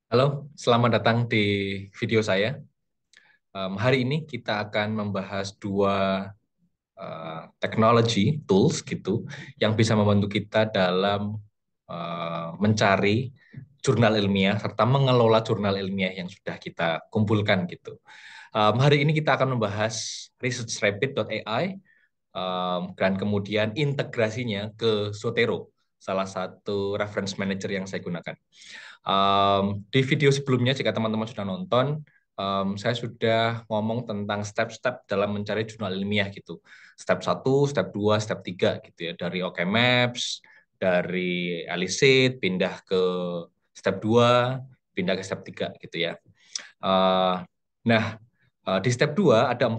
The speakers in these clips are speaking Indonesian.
Halo, selamat datang di video saya. Hari ini kita akan membahas dua technology tools gitu yang bisa membantu kita dalam mencari jurnal ilmiah serta mengelola jurnal ilmiah yang sudah kita kumpulkan gitu. Hari ini kita akan membahas researchrapid.ai dan kemudian integrasinya ke Zotero, salah satu reference manager yang saya gunakan. Di video sebelumnya, jika teman-teman sudah nonton, saya sudah ngomong tentang step-step dalam mencari jurnal ilmiah gitu. Step 1, step 2, step 3 gitu ya. Dari OK Maps, dari Elicit, pindah ke step 2, pindah ke step 3 gitu ya. Uh, nah, di step 2 ada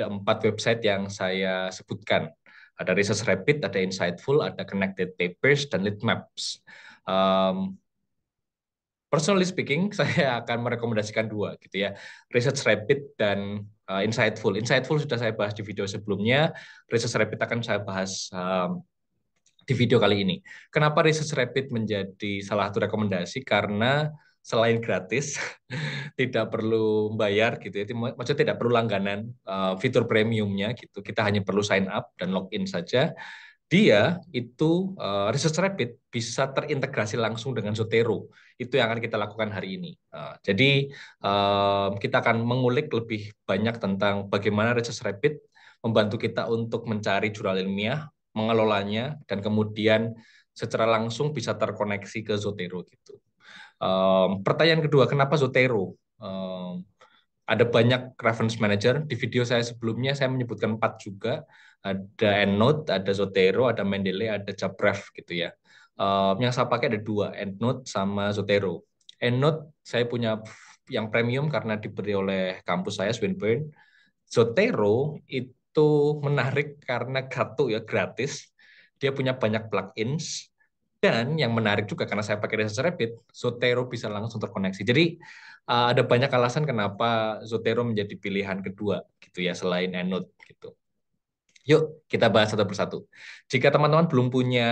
empat website yang saya sebutkan. Ada Research Rapid, ada Insightful, ada Connected Papers, dan Litmaps. Um, Personally speaking, saya akan merekomendasikan dua gitu ya, Research Rapid dan Insightful. Insightful sudah saya bahas di video sebelumnya, Research Rapid akan saya bahas di video kali ini. Kenapa Research Rapid menjadi salah satu rekomendasi? Karena selain gratis, tidak perlu bayar gitu ya, maksudnya tidak perlu langganan fitur premiumnya gitu. Kita hanya perlu sign up dan login saja. Dia itu Research Rapid bisa terintegrasi langsung dengan Zotero. Itu yang akan kita lakukan hari ini. Jadi kita akan mengulik lebih banyak tentang bagaimana Research Rapid membantu kita untuk mencari jurnal ilmiah, mengelolanya, dan kemudian secara langsung bisa terkoneksi ke Zotero gitu. Pertanyaan kedua, kenapa Zotero? Ada banyak reference manager. Di video saya sebelumnya saya menyebutkan 4 juga. Ada EndNote, ada Zotero, ada Mendeley, ada Jabref gitu ya. Yang saya pakai ada dua, EndNote sama Zotero. EndNote saya punya yang premium karena diberi oleh kampus saya, Swinburne. Zotero itu menarik karena gratis. Dia punya banyak plugins. Dan yang menarik juga karena saya pakai Research Rapid, Zotero bisa langsung terkoneksi. Jadi ada banyak alasan kenapa Zotero menjadi pilihan kedua gitu ya selain EndNote gitu. Yuk kita bahas satu persatu. Jika teman-teman belum punya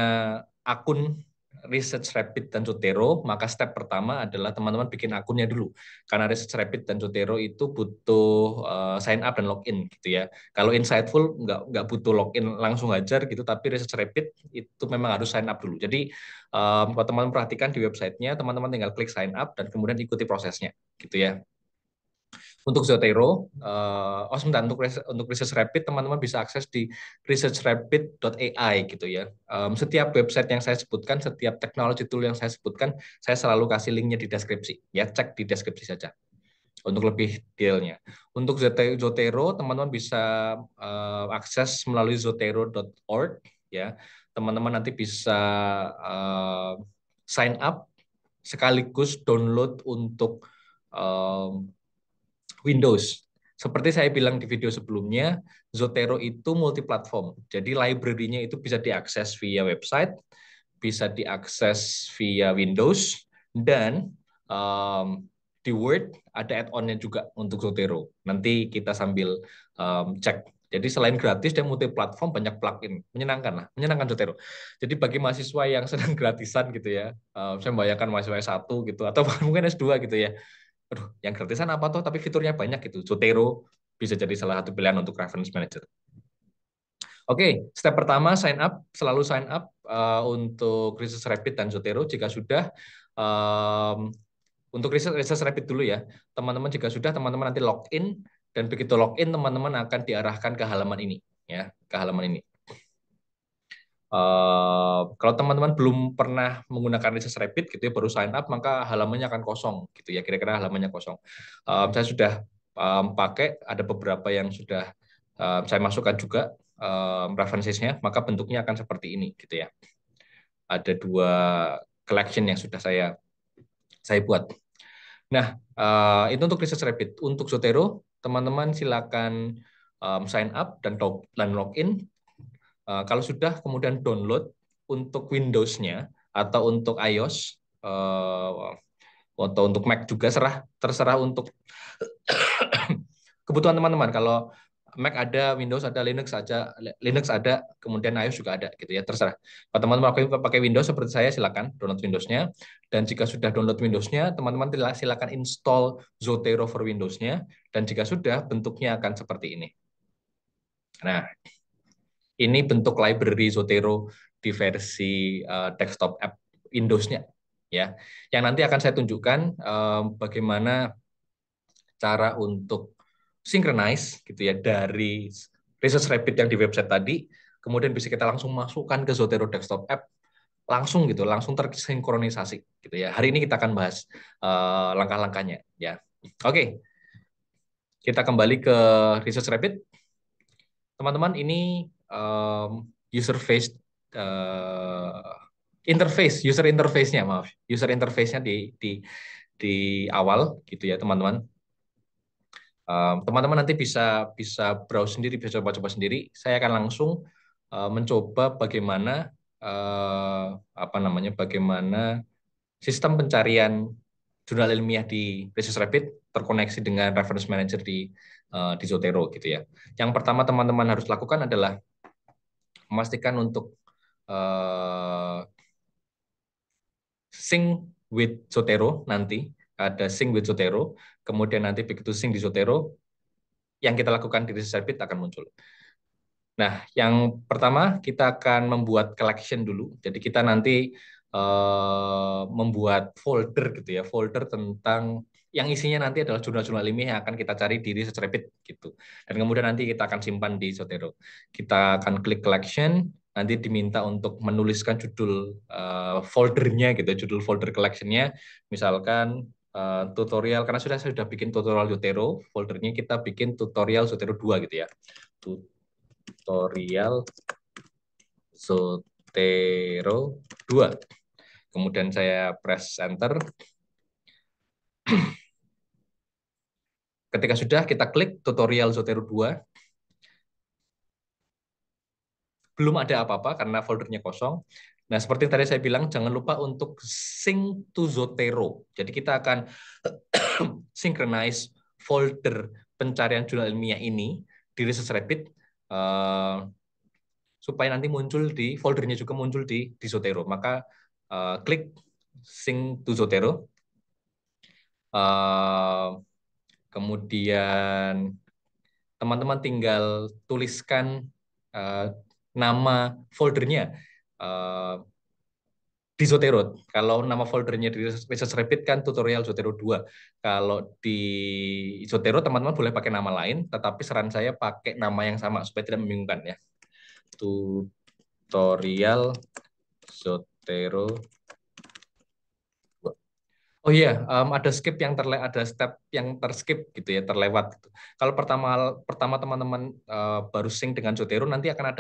akun Research Rapid dan Zotero, maka step pertama adalah teman-teman bikin akunnya dulu. Karena Research Rapid dan Zotero itu butuh sign up dan login gitu ya. Kalau Insightful nggak butuh login langsung aja gitu, tapi Research Rapid itu memang harus sign up dulu. Jadi kalau teman-teman perhatikan di websitenya, teman-teman tinggal klik sign up dan kemudian ikuti prosesnya gitu ya. Untuk Zotero, sebentar, untuk Research Rapid, teman-teman bisa akses di researchrapid.ai gitu ya. Setiap website yang saya sebutkan, setiap technology tool yang saya sebutkan, saya selalu kasih linknya di deskripsi. Ya, cek di deskripsi saja untuk lebih detailnya. Untuk Zotero, teman-teman bisa akses melalui zotero.org ya. Teman-teman nanti bisa sign up sekaligus download untuk um, Windows. Seperti saya bilang di video sebelumnya, Zotero itu multiplatform. Jadi library-nya itu bisa diakses via website, bisa diakses via Windows, dan di Word ada add-on-nya juga untuk Zotero. Nanti kita sambil cek. Jadi selain gratis, dia multi-platform, banyak plugin. Menyenangkan lah, menyenangkan Zotero. Jadi bagi mahasiswa yang sedang gratisan gitu ya, saya membayangkan mahasiswa S1 gitu, atau mungkin S2 gitu ya, aduh, yang gratisan apa tuh, tapi fiturnya banyak gitu. Zotero bisa jadi salah satu pilihan untuk reference manager. Oke, step pertama sign up, selalu sign up untuk Research Rapid dan Zotero. Jika sudah, um, untuk Research Rapid dulu ya, teman-teman jika sudah, teman-teman nanti login, dan begitu login, teman-teman akan diarahkan ke halaman ini, ya, ke halaman ini. Kalau teman-teman belum pernah menggunakan Research Rapid gitu ya, baru sign up, maka halamannya akan kosong gitu ya, kira-kira halamannya kosong. Saya sudah pakai, ada beberapa yang sudah saya masukkan juga references-nya, maka bentuknya akan seperti ini gitu ya. Ada dua collection yang sudah saya buat. Nah, itu untuk Research Rapid. Untuk Zotero, teman-teman silakan sign up dan login. Kalau sudah kemudian download untuk Windows-nya atau untuk iOS atau untuk Mac juga terserah untuk kebutuhan teman-teman. Kalau Mac ada, Windows ada, Linux ada, kemudian iOS juga ada gitu ya, terserah. Kalau teman-teman pakai Windows seperti saya, silakan download Windows-nya. Dan jika sudah download Windows-nya, teman-teman silakan install Zotero for Windows-nya. Dan jika sudah, bentuknya akan seperti ini. Nah, ini bentuk library Zotero di versi desktop app Windows-nya ya. Yang nanti akan saya tunjukkan bagaimana cara untuk synchronize gitu ya dari Research Rabbit yang di website tadi, kemudian bisa kita langsung masukkan ke Zotero desktop app langsung gitu, langsung tersinkronisasi gitu ya. Hari ini kita akan bahas langkah-langkahnya ya. Oke, kita kembali ke Research Rabbit. Teman-teman, ini user face user interface-nya, maaf, user interface-nya di awal gitu ya, teman-teman. Teman-teman nanti bisa bisa browse sendiri, bisa coba-coba sendiri. Saya akan langsung mencoba bagaimana apa namanya, bagaimana sistem pencarian jurnal ilmiah di Research Rabbit terkoneksi dengan reference manager di Zotero gitu ya. Yang pertama teman-teman harus lakukan adalah memastikan untuk sync with Zotero nanti, ada sync with Zotero, kemudian nanti begitu sync di Zotero, yang kita lakukan di Research Rabbit akan muncul. Nah, yang pertama kita akan membuat collection dulu. Jadi kita nanti membuat folder gitu ya, folder tentang yang isinya nanti adalah jurnal-jurnal ilmiah yang akan kita cari di Research Rabbit gitu. Dan kemudian nanti kita akan simpan di Zotero. Kita akan klik collection, nanti diminta untuk menuliskan judul foldernya gitu, judul folder collectionnya. Misalkan tutorial, karena saya sudah bikin tutorial Zotero, foldernya kita bikin tutorial Zotero 2 gitu ya. Tutorial Zotero 2. Kemudian saya press enter. Ketika sudah, kita klik tutorial Zotero 2. Belum ada apa-apa karena foldernya kosong. Nah, seperti tadi saya bilang, jangan lupa untuk sync to Zotero. Jadi kita akan synchronize folder pencarian jurnal ilmiah ini di Research Rabbit supaya nanti muncul di foldernya juga muncul di Zotero. Maka klik sync to Zotero. Kemudian teman-teman tinggal tuliskan nama foldernya di Zotero. Kalau nama foldernya di Research Rabbit kan tutorial Zotero 2. Kalau di Zotero teman-teman boleh pakai nama lain, tetapi saran saya pakai nama yang sama supaya tidak membingungkan ya. Tutorial Zotero 2. Oh iya, ada ada step yang terskip gitu ya, terlewat. Gitu. Kalau pertama teman-teman baru sync dengan Zotero, nanti akan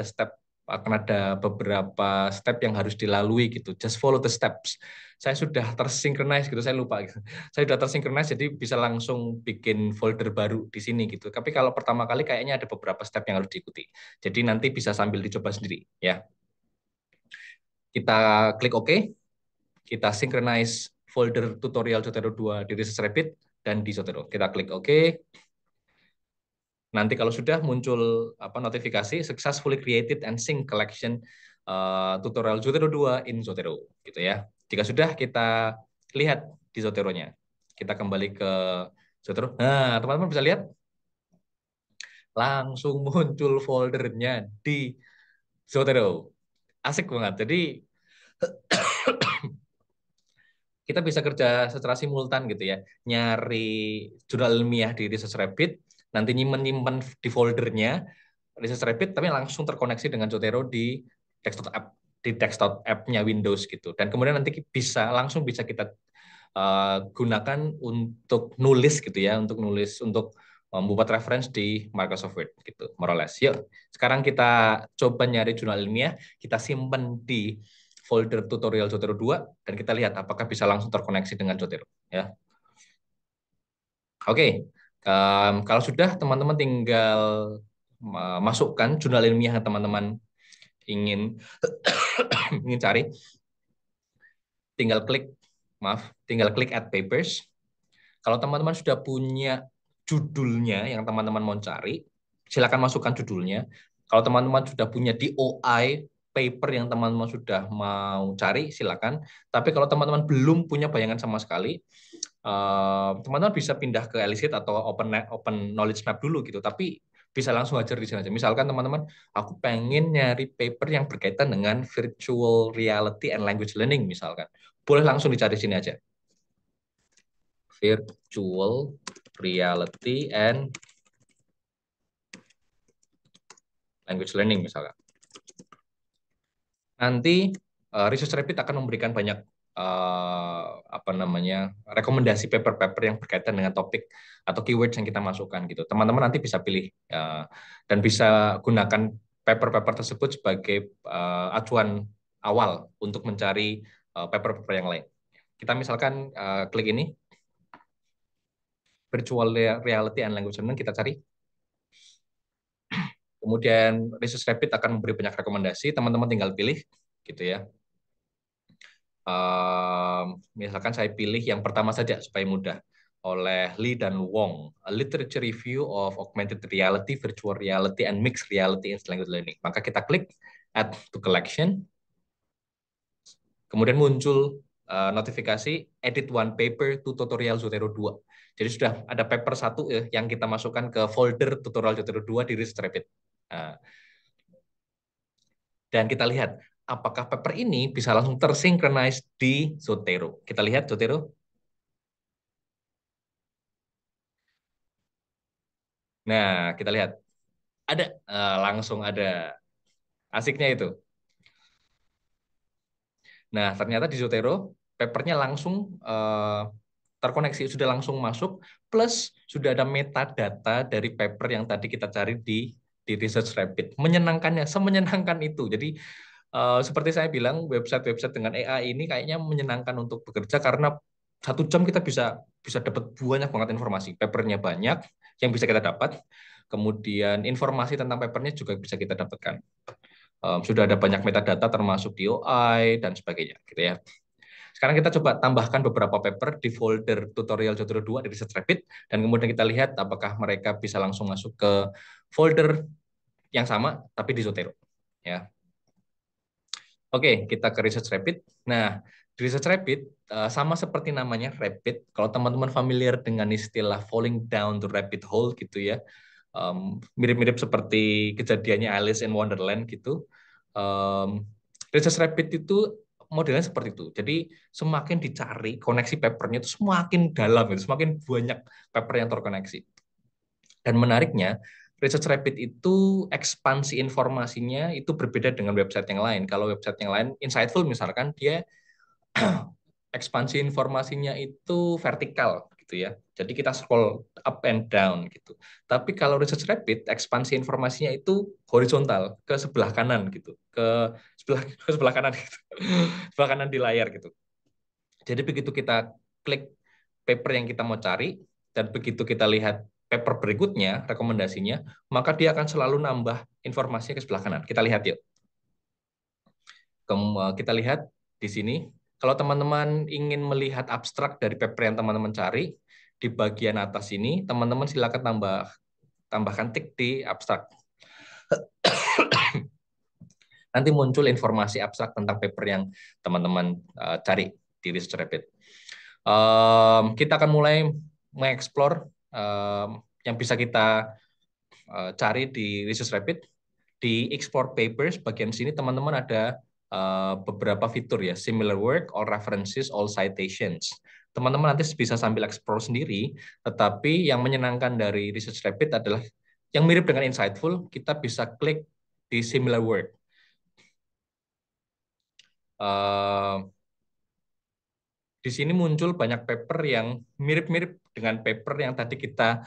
ada beberapa step yang harus dilalui gitu. Just follow the steps. Saya sudah tersynchronize gitu, saya lupa gitu. Saya sudah tersynchronize jadi bisa langsung bikin folder baru di sini gitu. Tapi kalau pertama kali kayaknya ada beberapa step yang harus diikuti. Jadi nanti bisa sambil dicoba sendiri ya. Kita klik OK, kita synchronize folder tutorial Zotero 2 di Research Rabbit dan di Zotero. Kita klik OK. Nanti kalau sudah muncul notifikasi successfully created and sync collection tutorial Zotero 2 in Zotero gitu ya. Jika sudah kita lihat di Zotero-nya. Kita kembali ke Zotero. Nah, teman-teman bisa lihat langsung muncul foldernya di Zotero. Asik banget. Jadi kita bisa kerja secara simultan gitu ya, nyari jurnal ilmiah di Research Rabbit, nanti nyimpen di foldernya Research Rabbit, tapi langsung terkoneksi dengan Zotero di desktop app-nya Windows gitu. Dan kemudian nanti langsung bisa kita gunakan untuk nulis gitu ya, untuk membuat reference di Microsoft Word gitu, more or less. Yuk, sekarang kita coba nyari jurnal ilmiah, kita simpan di folder tutorial Zotero 2 dan kita lihat apakah bisa langsung terkoneksi dengan Zotero ya. Oke. Kalau sudah teman-teman tinggal masukkan jurnal ilmiah yang teman-teman ingin ingin cari, tinggal klik add papers. Kalau teman-teman sudah punya judulnya yang teman-teman mau cari, silakan masukkan judulnya. Kalau teman-teman sudah punya DOI paper yang teman-teman sudah mau cari, silakan. Tapi kalau teman-teman belum punya bayangan sama sekali, teman-teman bisa pindah ke Elicit atau Open Knowledge Map dulu gitu. Tapi bisa langsung aja di sini aja. Misalkan teman-teman, aku pengen nyari paper yang berkaitan dengan virtual reality and language learning misalkan. Boleh langsung dicari sini aja. Virtual reality and language learning misalkan. Nanti Research Rabbit akan memberikan banyak rekomendasi paper-paper yang berkaitan dengan topik atau keywords yang kita masukkan gitu. Teman-teman nanti bisa pilih dan bisa gunakan paper-paper tersebut sebagai acuan awal untuk mencari paper-paper yang lain. Kita misalkan klik ini virtual reality and language learning, kita cari. Kemudian Research Rabbit akan memberi banyak rekomendasi, teman-teman tinggal pilih gitu ya. Misalkan saya pilih yang pertama saja supaya mudah, oleh Lee dan Wong, A Literature Review of Augmented Reality, Virtual Reality, and Mixed Reality in Language Learning. Maka kita klik Add to Collection, kemudian muncul notifikasi Edit One Paper to Tutorial Zotero 2. Jadi sudah ada paper satu yang kita masukkan ke folder Tutorial Zotero 2 di Research Rabbit. Dan kita lihat apakah paper ini bisa langsung tersynchronize di Zotero. Kita lihat Zotero. Nah, kita lihat. Ada, langsung ada. Asiknya itu. Nah, ternyata di Zotero, papernya langsung terkoneksi, sudah langsung masuk, plus sudah ada metadata dari paper yang tadi kita cari di Research Rabbit. Menyenangkannya, semenyenangkan itu. Jadi, seperti saya bilang, website-website dengan AI ini kayaknya menyenangkan untuk bekerja karena 1 jam kita bisa bisa dapat banyak banget informasi. Papernya banyak yang bisa kita dapat. Kemudian informasi tentang papernya juga bisa kita dapatkan. Sudah ada banyak metadata termasuk DOI dan sebagainya, gitu ya. Sekarang kita coba tambahkan beberapa paper di folder tutorial Jotero 2 di Research Rabbit, dan kemudian kita lihat apakah mereka bisa langsung masuk ke folder yang sama tapi di Zotero. Ya. Oke, kita ke Research Rabbit. Nah, di Research Rabbit sama seperti namanya Rabbit. Kalau teman-teman familiar dengan istilah falling down the rabbit hole gitu ya, mirip-mirip seperti kejadiannya Alice in Wonderland gitu. Research Rabbit itu modelnya seperti itu. Jadi semakin dicari koneksi papernya itu semakin dalam, gitu, semakin banyak paper yang terkoneksi. Dan menariknya, Research Rabbit itu ekspansi informasinya itu berbeda dengan website yang lain. Kalau website yang lain, Insightful misalkan, dia ekspansi informasinya itu vertikal gitu ya. Jadi kita scroll up and down gitu. Tapi kalau Research Rabbit, ekspansi informasinya itu horizontal ke sebelah kanan gitu, ke sebelah kanan gitu. Sebelah kanan di layar gitu. Jadi begitu kita klik paper yang kita mau cari dan begitu kita lihat paper berikutnya, rekomendasinya, maka dia akan selalu nambah informasinya ke sebelah kanan. Kita lihat yuk. Kita lihat di sini. Kalau teman-teman ingin melihat abstrak dari paper yang teman-teman cari, di bagian atas ini, teman-teman silakan tambahkan tik di abstrak. Nanti muncul informasi abstrak tentang paper yang teman-teman cari di Research Rabbit. Kita akan mulai mengeksplor yang bisa kita cari di Research Rabbit. Di Explore Papers, bagian sini teman-teman ada beberapa fitur ya, similar work, all references, all citations. Teman-teman nanti bisa sambil explore sendiri, tetapi yang menyenangkan dari Research Rabbit adalah yang mirip dengan Insightful, kita bisa klik di similar work. Di sini muncul banyak paper yang mirip-mirip dengan paper yang tadi kita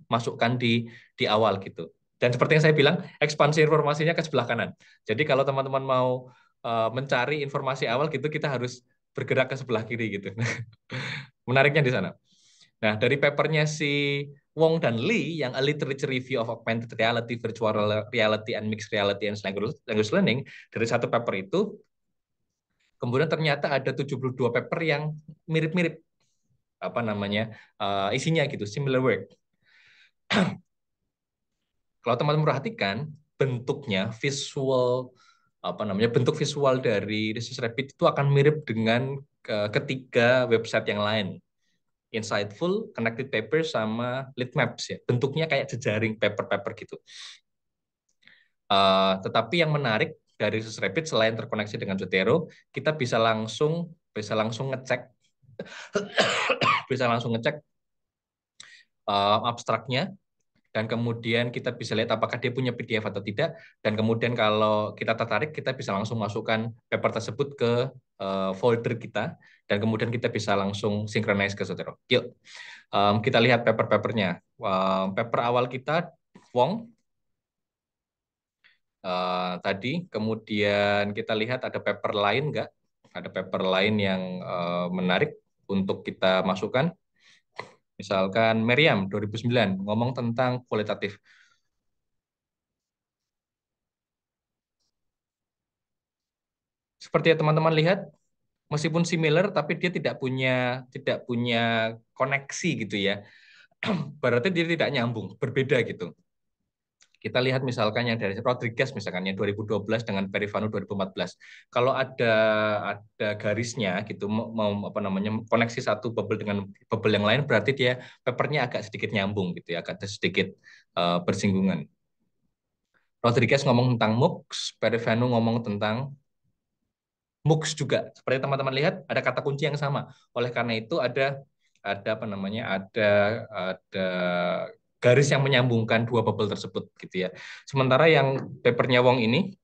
masukkan di awal gitu. Dan seperti yang saya bilang, ekspansi informasinya ke sebelah kanan. Jadi kalau teman-teman mau mencari informasi awal gitu, kita harus bergerak ke sebelah kiri gitu. Menariknya di sana. Nah, dari papernya si Wong dan Lee yang A Literature Review of Augmented Reality, Virtual Reality, and Mixed Reality and Language Learning, dari satu paper itu, kemudian ternyata ada 72 paper yang mirip-mirip isinya gitu, similar work. kalau teman-teman perhatikan bentuknya visual apa namanya bentuk visual dari Research Rabbit itu akan mirip dengan ketiga website yang lain. Insightful, Connected Papers, sama Litmaps ya. Bentuknya kayak jejaring paper-paper gitu. Tetapi yang menarik dari Research Rabbit selain terkoneksi dengan Zotero, kita bisa langsung ngecek bisa langsung ngecek abstraknya, dan kemudian kita bisa lihat apakah dia punya PDF atau tidak, dan kemudian kalau kita tertarik kita bisa langsung masukkan paper tersebut ke folder kita, dan kemudian kita bisa langsung synchronize ke Zotero. Yuk, kita lihat paper-papernya. Paper awal kita Wong tadi, kemudian kita lihat ada paper lain nggak? Ada paper lain yang menarik untuk kita masukkan. Misalkan Meriam 2009 ngomong tentang kualitatif. Seperti yang teman-teman lihat, meskipun similar tapi dia tidak punya koneksi gitu ya. Berarti dia tidak nyambung, berbeda gitu. Kita lihat misalkan yang dari Rodriguez misalkan yang 2012 dengan Perifano 2014. Kalau ada garisnya gitu mau apa namanya koneksi satu bubble dengan bubble yang lain, berarti dia papernya agak sedikit nyambung gitu ya, agak sedikit bersinggungan. Rodriguez ngomong tentang MOOCs, Perifano ngomong tentang MOOCs juga. Seperti teman-teman lihat ada kata kunci yang sama. Oleh karena itu ada apa namanya ada garis yang menyambungkan dua bubble tersebut gitu ya. Sementara yang papernya Wong ini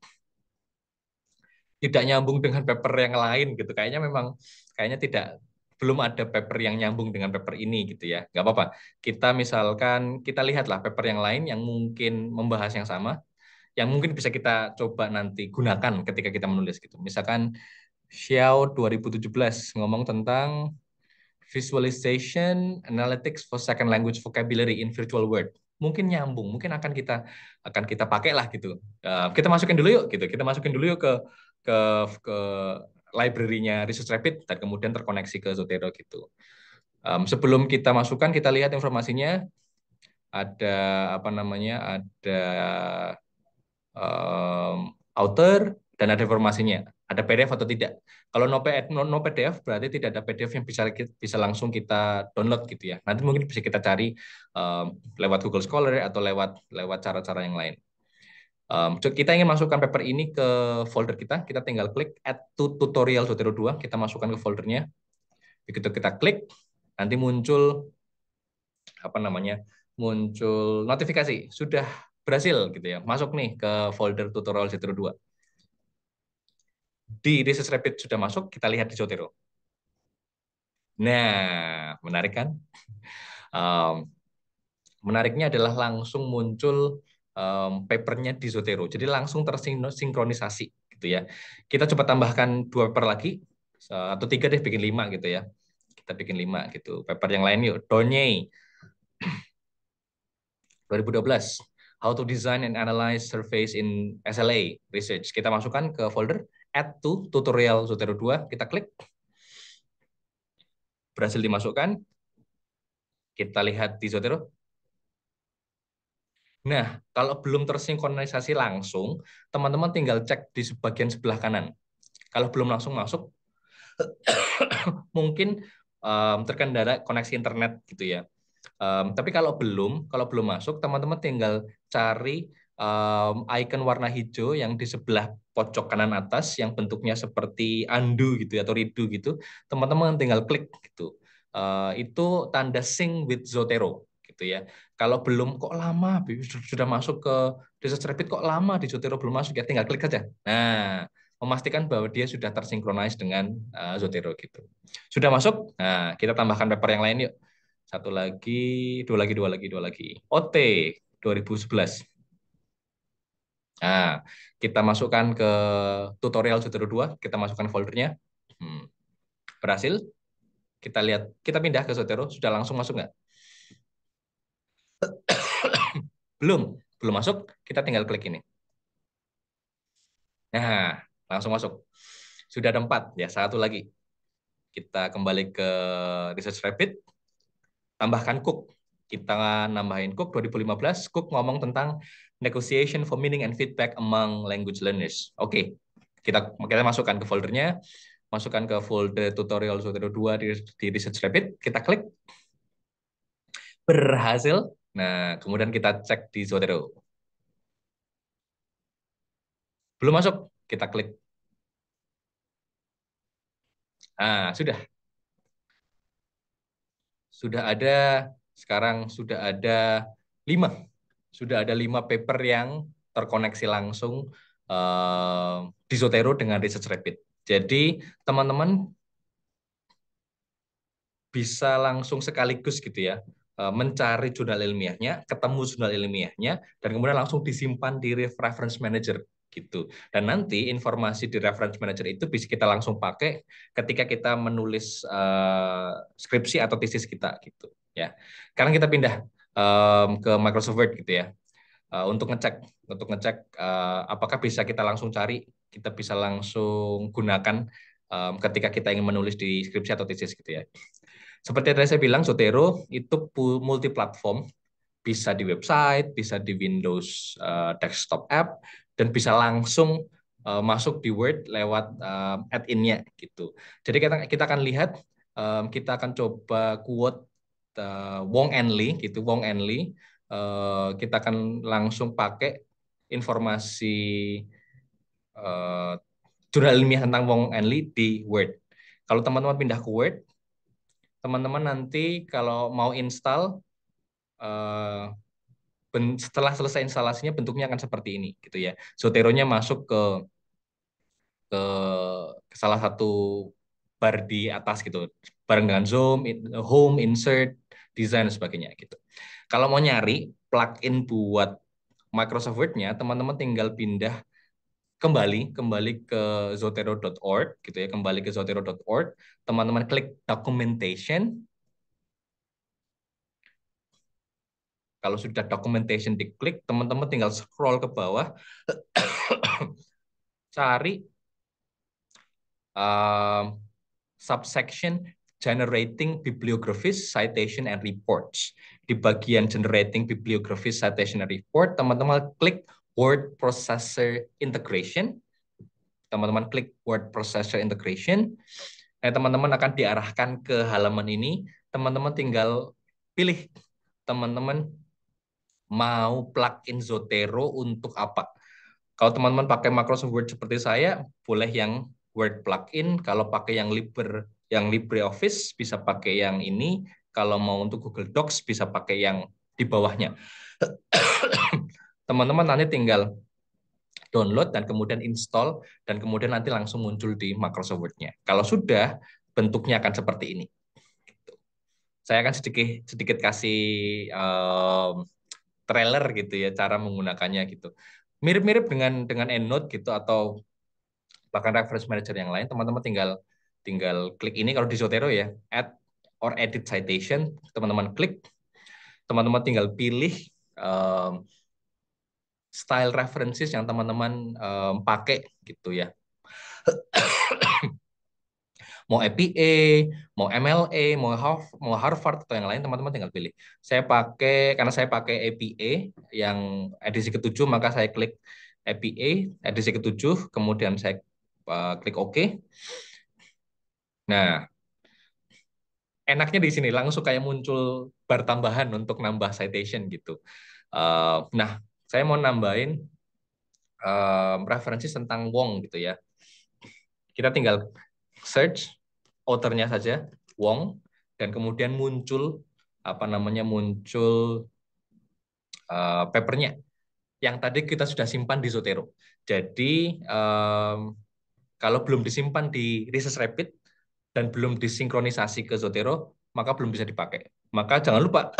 tidak nyambung dengan paper yang lain gitu. Kayaknya tidak belum ada paper yang nyambung dengan paper ini gitu ya. Nggak apa-apa. Kita lihatlah paper yang lain yang mungkin membahas yang sama, yang mungkin bisa kita coba nanti gunakan ketika kita menulis gitu. Misalkan Xiao 2017 ngomong tentang visualization analytics for second language vocabulary in virtual world. Mungkin nyambung, mungkin akan kita pakai lah gitu. Kita masukin dulu yuk gitu. Kita masukin dulu yuk ke library-nya Research Rabbit dan kemudian terkoneksi ke Zotero gitu. Sebelum kita masukkan, kita lihat informasinya. Ada apa namanya? Ada author dan ada informasinya. Ada PDF atau tidak. Kalau no PDF berarti tidak ada PDF yang bisa langsung kita download gitu ya. Nanti mungkin bisa kita cari lewat Google Scholar atau lewat lewat cara-cara yang lain. Kita ingin masukkan paper ini ke folder kita tinggal klik add to tutorial Zotero 2, kita masukkan ke foldernya. Begitu kita klik, nanti muncul apa namanya? Muncul notifikasi sudah berhasil gitu ya. Masuk nih ke folder tutorial Zotero 2. Di Research Rabbit sudah masuk, kita lihat di Zotero. Nah, menarik kan? Um, Menariknya adalah langsung muncul papernya di Zotero. Jadi langsung tersinkronisasi gitu ya. Kita coba tambahkan 2 paper lagi, atau 3 deh, bikin 5 gitu ya. Kita bikin 5 gitu. Paper yang lain yuk. Donye 2012. How to design and analyze surveys in SLA research. Kita masukkan ke folder add to tutorial Zotero 2, kita klik. Berhasil dimasukkan. Kita lihat di Zotero. Nah, kalau belum tersinkronisasi langsung, teman-teman tinggal cek di bagian sebelah kanan. Kalau belum langsung masuk, mungkin terkendala koneksi internet gitu ya. Tapi kalau belum masuk, teman-teman tinggal cari icon warna hijau yang di sebelah pojok kanan atas, yang bentuknya seperti undo gitu ya, atau redo gitu. Teman-teman tinggal klik gitu. Itu tanda sync with Zotero gitu ya. Kalau belum kok lama, sudah masuk ke Research Rabbit kok lama di Zotero belum masuk ya, tinggal klik saja. Nah, memastikan bahwa dia sudah tersinkronis dengan Zotero gitu. Sudah masuk? Nah, kita tambahkan paper yang lain yuk. Satu lagi, dua lagi, dua lagi, dua lagi. OT 2011. Nah, kita masukkan ke tutorial Zotero 2, kita masukkan foldernya. Berhasil. Kita lihat, kita pindah ke Zotero, sudah langsung masuk nggak? Belum, belum masuk, kita tinggal klik ini. Nah, langsung masuk. Sudah ada 4, ya satu lagi. Kita kembali ke Research Rabbit, tambahkan Cook. kita nambahin Cook 2015. Cook ngomong tentang negotiation for meaning and feedback among language learners. Oke, kita masukkan ke foldernya, masukkan ke folder tutorial Zotero 2 di Research Rabbit, kita klik, berhasil. Nah, kemudian kita cek di Zotero. Belum masuk, kita klik. Nah, sudah ada, sekarang lima. Sudah ada 5 paper yang terkoneksi langsung di Zotero dengan Research Rabbit. Jadi, teman-teman bisa langsung sekaligus gitu ya, mencari jurnal ilmiahnya, ketemu jurnal ilmiahnya, dan kemudian langsung disimpan di reference manager gitu. Dan nanti informasi di reference manager itu bisa kita langsung pakai ketika kita menulis skripsi atau tesis kita gitu ya. Sekarang kita pindah ke Microsoft Word gitu ya. Untuk ngecek apakah bisa kita langsung cari, kita bisa langsung gunakan ketika kita ingin menulis di skripsi atau tesis gitu ya. Seperti yang tadi saya bilang, Zotero itu multi platform, bisa di website, bisa di Windows desktop app, dan bisa langsung masuk di Word lewat add-in-nya gitu. Jadi kita akan lihat, kita akan coba quote Wong and Lee gitu, Wong and Lee. Kita akan langsung pakai informasi uh, jurnal ilmiah tentang Wong and Lee di Word. Kalau teman-teman pindah ke Word, teman-teman nanti kalau mau install, eh, setelah selesai instalasinya bentuknya akan seperti ini gitu ya. Zotero-nya masuk ke, ke salah satu bar di atas gitu, bareng dengan Zoom, Home, Insert, Design dan sebagainya gitu. Kalau mau nyari plugin buat Microsoft Word-nya, teman-teman tinggal pindah kembali ke zotero.org gitu ya, kembali ke zotero.org, teman-teman klik documentation. Kalau sudah documentation diklik, teman-teman tinggal scroll ke bawah, cari um, subsection generating bibliographies, citation, and reports. Di bagian generating bibliographies, citation, and report, teman-teman klik word processor integration. Teman-teman klik word processor integration. Teman-teman akan diarahkan ke halaman ini. Teman-teman tinggal pilih, teman-teman mau plugin Zotero untuk apa. Kalau teman-teman pakai Microsoft Word seperti saya, boleh yang Word plugin. Kalau pakai yang LibreOffice, bisa pakai yang ini. Kalau mau untuk Google Docs, bisa pakai yang di bawahnya. Teman-teman nanti tinggal download dan kemudian install, dan kemudian nanti langsung muncul di Microsoft Word-nya. Kalau sudah, bentuknya akan seperti ini. Saya akan sedikit kasih trailer gitu ya, cara menggunakannya gitu. Mirip-mirip dengan EndNote gitu, atau bahkan reference manager yang lain. Teman-teman tinggal tinggal klik ini. Kalau di Zotero ya, add or edit citation, teman-teman klik, teman-teman tinggal pilih style references yang teman-teman pakai gitu ya. Mau APA, mau MLA, mau Harvard atau yang lain, teman-teman tinggal pilih. Karena saya pakai APA yang edisi ke-7, maka saya klik APA edisi ke-7, kemudian saya klik OK. Nah, enaknya di sini langsung kayak muncul bar tambahan untuk nambah citation gitu. Nah, saya mau nambahin referensi tentang Wong gitu ya. Kita tinggal search author-nya saja, Wong, dan kemudian muncul papernya yang tadi kita sudah simpan di Zotero. Jadi kalau belum disimpan di Research Rabbit dan belum disinkronisasi ke Zotero, maka belum bisa dipakai. Maka jangan lupa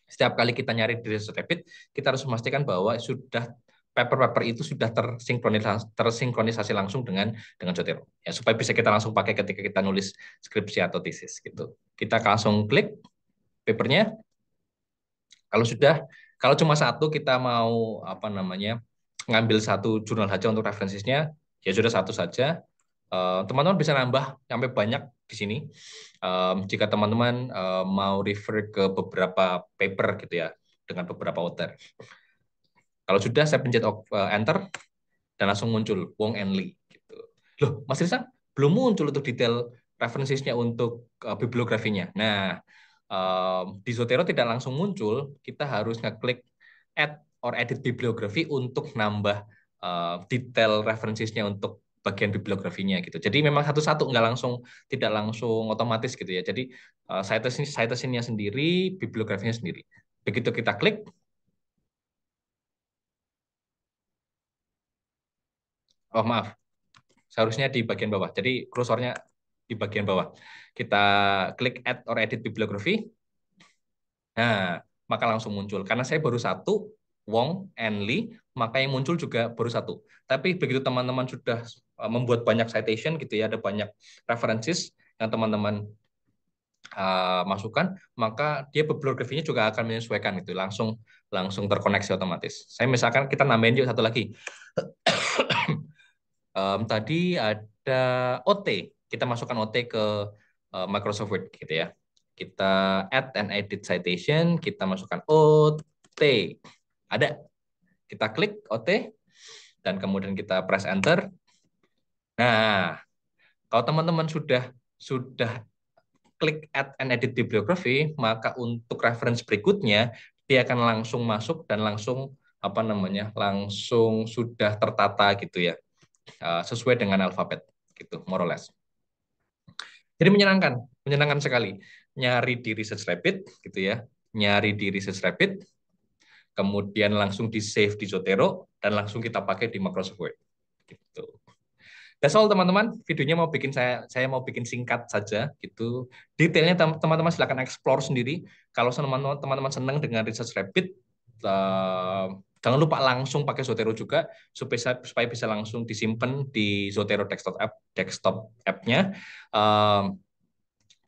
setiap kali kita nyari di Research Rabbit, kita harus memastikan bahwa paper-paper itu sudah tersinkronisasi langsung dengan Zotero, ya, supaya bisa kita langsung pakai ketika kita nulis skripsi atau tesis gitu. Kita langsung klik papernya. Kalau cuma satu, kita mau ngambil satu jurnal saja untuk referensinya, ya sudah satu saja. Teman-teman bisa nambah sampai banyak di sini. Jika teman-teman mau refer ke beberapa paper gitu ya, dengan beberapa author. Kalau sudah, saya pencet enter dan langsung muncul Wong and Lee. Gitu. Loh, Mas Rizal, belum muncul untuk detail referensinya untuk bibliografinya. Nah, di Zotero tidak langsung muncul, kita harus ngeklik add or edit bibliografi untuk nambah detail referensinya untuk bagian bibliografinya gitu. Jadi memang satu-satu nggak langsung, tidak langsung otomatis gitu ya. Jadi citation-nya sendiri, bibliografinya sendiri. Begitu kita klik, oh maaf, seharusnya di bagian bawah. Jadi kursornya di bagian bawah. Kita klik add or edit bibliography. Nah, maka langsung muncul. Karena saya baru satu, Wong and Lee, maka yang muncul juga baru satu. Tapi begitu teman-teman sudah membuat banyak citation gitu ya, ada banyak references yang teman-teman masukkan, maka dia bibliografinya juga akan menyesuaikan gitu, langsung langsung terkoneksi otomatis. Saya misalkan kita nambahin juga satu lagi. Tadi ada OT, kita masukkan OT ke Microsoft Word gitu ya. Kita add and edit citation, kita masukkan OT. Ada, kita klik OT dan kemudian kita press enter. Nah, kalau teman-teman sudah klik add and edit bibliography, maka untuk reference berikutnya dia akan langsung masuk dan langsung apa namanya? Langsung sudah tertata gitu ya. Sesuai dengan alfabet gitu, more or less. Jadi menyenangkan, menyenangkan sekali. Nyari di Research Rapid gitu ya, nyari di Research Rapid, kemudian langsung di save di Zotero dan langsung kita pakai di Microsoft Word. Gitu. That's all teman-teman. Videonya mau bikin saya mau bikin singkat saja gitu. Detailnya teman-teman silakan explore sendiri. Kalau teman-teman senang dengan Research Rapid, jangan lupa langsung pakai Zotero juga supaya bisa langsung disimpan di Zotero desktop app-nya.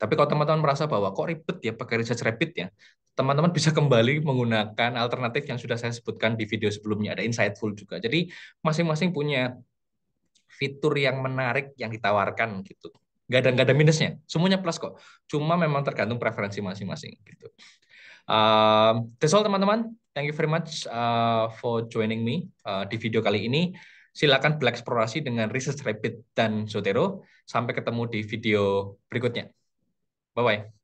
Tapi kalau teman-teman merasa bahwa kok ribet ya pakai Research Rapid ya, teman-teman bisa kembali menggunakan alternatif yang sudah saya sebutkan di video sebelumnya. Ada Insightful juga. Jadi masing-masing punya fitur yang menarik yang ditawarkan gitu. Nggak ada minusnya. Semuanya plus kok. Cuma memang tergantung preferensi masing-masing gitu. That's all teman-teman. Thank you very much for joining me di video kali ini. Silakan bereksplorasi dengan Research Rapid dan Zotero. Sampai ketemu di video berikutnya. Bye-bye.